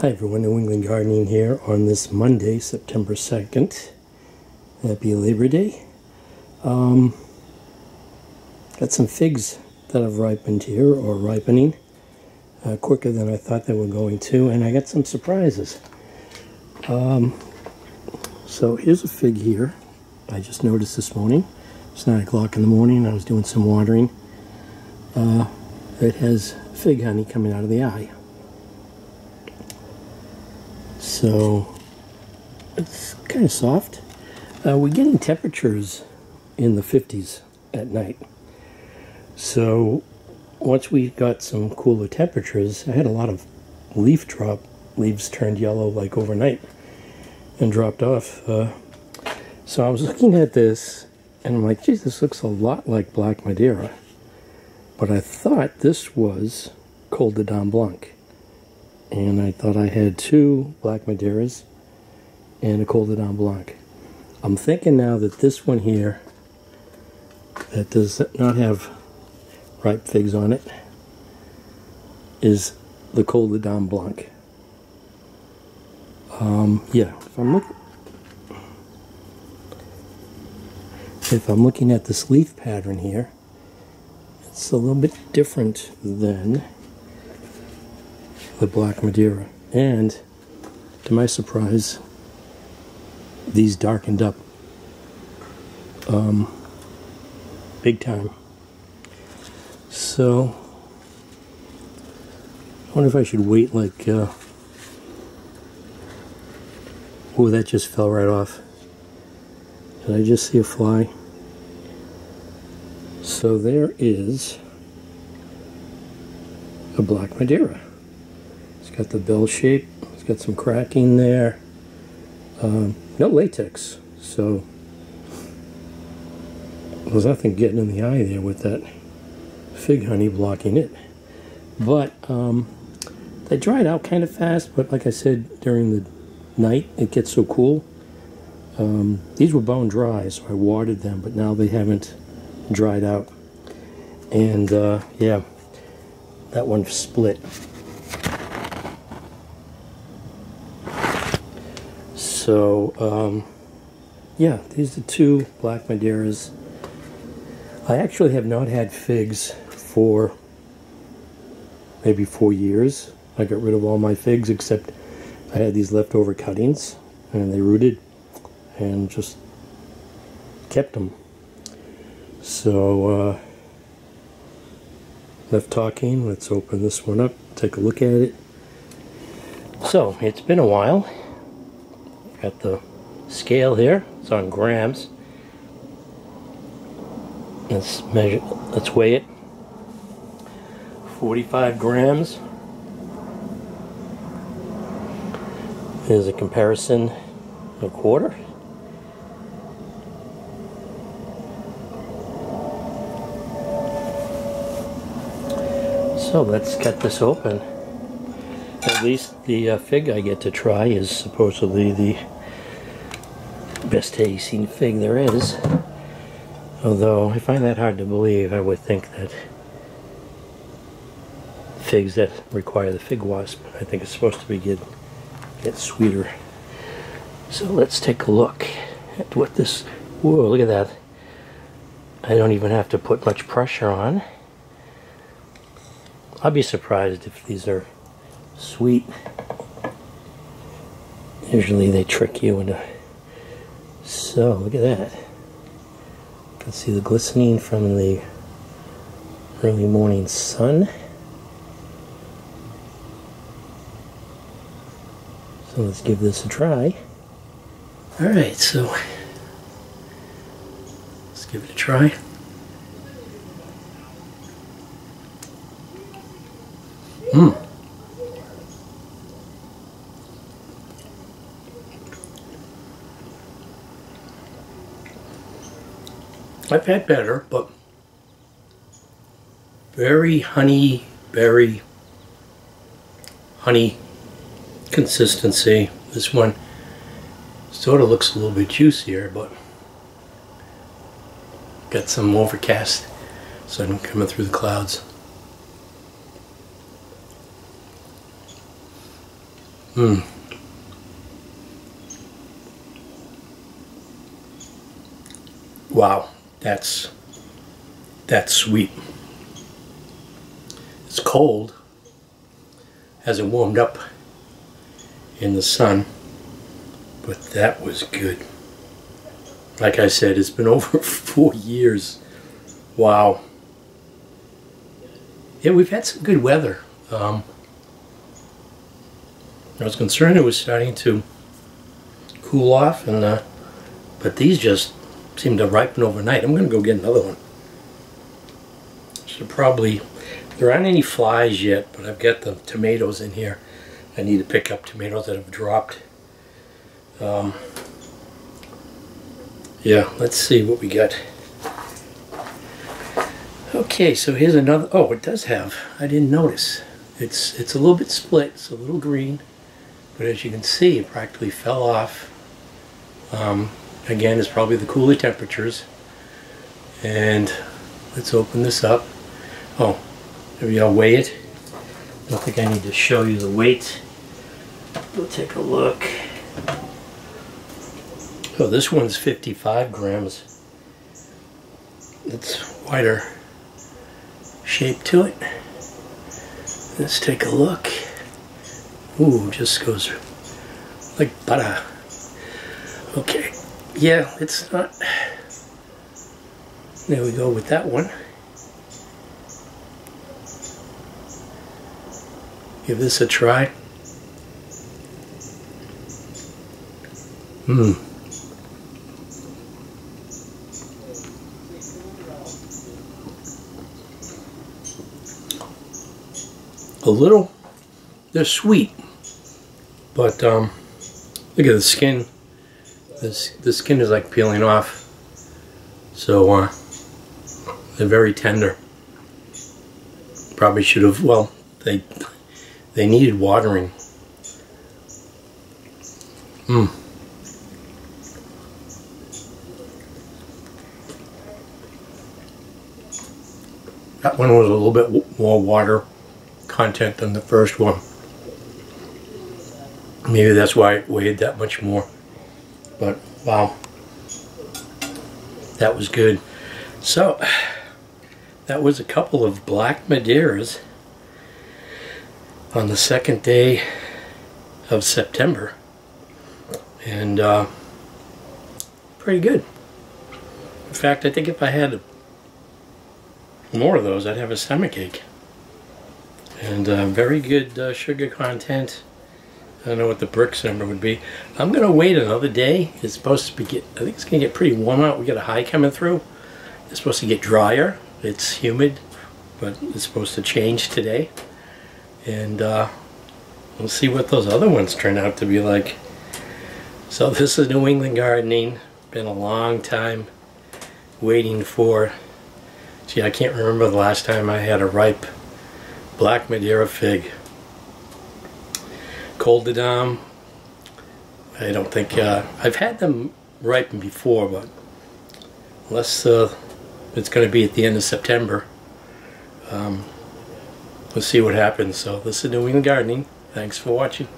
Hi everyone, New England Gardening here on this Monday, September 2nd. Happy Labor Day. Got some figs that have ripened here, or ripening, quicker than I thought they were going to, and I got some surprises. So here's a fig here. I just noticed this morning. It's 9 o'clock in the morning. I was doing some watering. It has fig honey coming out of the eye. So it's kind of soft. We're getting temperatures in the 50s at night. So once we got some cooler temperatures, I had a lot of leaf drop. Leaves turned yellow like overnight and dropped off. So I was looking at this and I'm like, geez, this looks a lot like black Madeira. But I thought this was Col de Dame Blanc. And I thought I had two black Madeiras and a Col de Dame Blanc. I'm thinking now that this one here, that does not have ripe figs on it, is the Col de Dame Blanc. Yeah, if I'm looking at this leaf pattern here, it's a little bit different than the black Madeira, and to my surprise, these darkened up big time. So I wonder if I should wait like oh, that just fell right off. Did I just see a fly? So there is a black Madeira. It's got the bell shape, it's got some cracking there, no latex, so there's nothing getting in the eye there with that fig honey blocking it. But they dried out kind of fast, but like I said, during the night it gets so cool. These were bone dry, so I watered them, but now they haven't dried out. And yeah, that one split. So, yeah, these are two black Madeiras. I actually have not had figs for maybe 4 years. I got rid of all my figs except I had these leftover cuttings and they rooted and just kept them. So, enough talking. Let's open this one up, take a look at it. So, it's been a while. Got the scale here, it's on grams. Let's measure, let's weigh it. 45 grams. Here's a comparison, a quarter. So let's cut this open. At least the fig I get to try is supposedly the best tasting fig there is. Although I find that hard to believe. I would think that figs that require the fig wasp, I think it's supposed to be get sweeter. So let's take a look at what this, whoa, look at that. I don't even have to put much pressure on. I'll be surprised if these are sweet. Usually they trick you into. So look at that. You can see the glistening from the early morning sun. So let's give this a try. Alright, so let's give it a try. I've had better, but very honey, berry, honey consistency. This one sort of looks a little bit juicier, but got some overcast sun coming through the clouds. Mmm. Wow, that's sweet. It's cold, hasn't warmed up in the sun, but that was good. Like I said, it's been over 4 years. Wow. Yeah, we've had some good weather. I was concerned it was starting to cool off, and but these just seem to ripen overnight. I'm going to go get another one. Should probably, there aren't any flies yet, but I've got the tomatoes in here. I need to pick up tomatoes that have dropped. Yeah, let's see what we got. Okay, so here's another. Oh, it does have. I didn't notice. It's a little bit split. It's a little green, but as you can see, it practically fell off. Again, it's probably the cooler temperatures. And let's open this up. Oh, maybe I'll weigh it. I don't think I need to show you the weight. We'll take a look. Oh, this one's 55 grams. It's wider shape to it. Let's take a look. Ooh, just goes like butter. Okay, yeah, it's not. There we go with that one. Give this a try. A little, they're sweet, but look at the skin. The skin is like peeling off, so they're very tender. Probably should have. Well, they needed watering. That one was a little bit more water content than the first one. Maybe that's why it weighed that much more. But wow, that was good. So that was a couple of black Madeiras on the second day of September, and pretty good. In fact, I think if I had more of those, I'd have a stomachache. And very good sugar content. I don't know what the Brix number would be. I'm going to wait another day. It's supposed to be I think it's going to get pretty warm out. We got a high coming through. It's supposed to get drier. It's humid, but it's supposed to change today. And we'll see what those other ones turn out to be like. So this is New England gardening. Been a long time waiting for. Gee, I can't remember the last time I had a ripe black Madeira fig. Coldedam, I don't think, I've had them ripen before, but unless it's going to be at the end of September, we'll see what happens. So this is New England Gardening. Thanks for watching.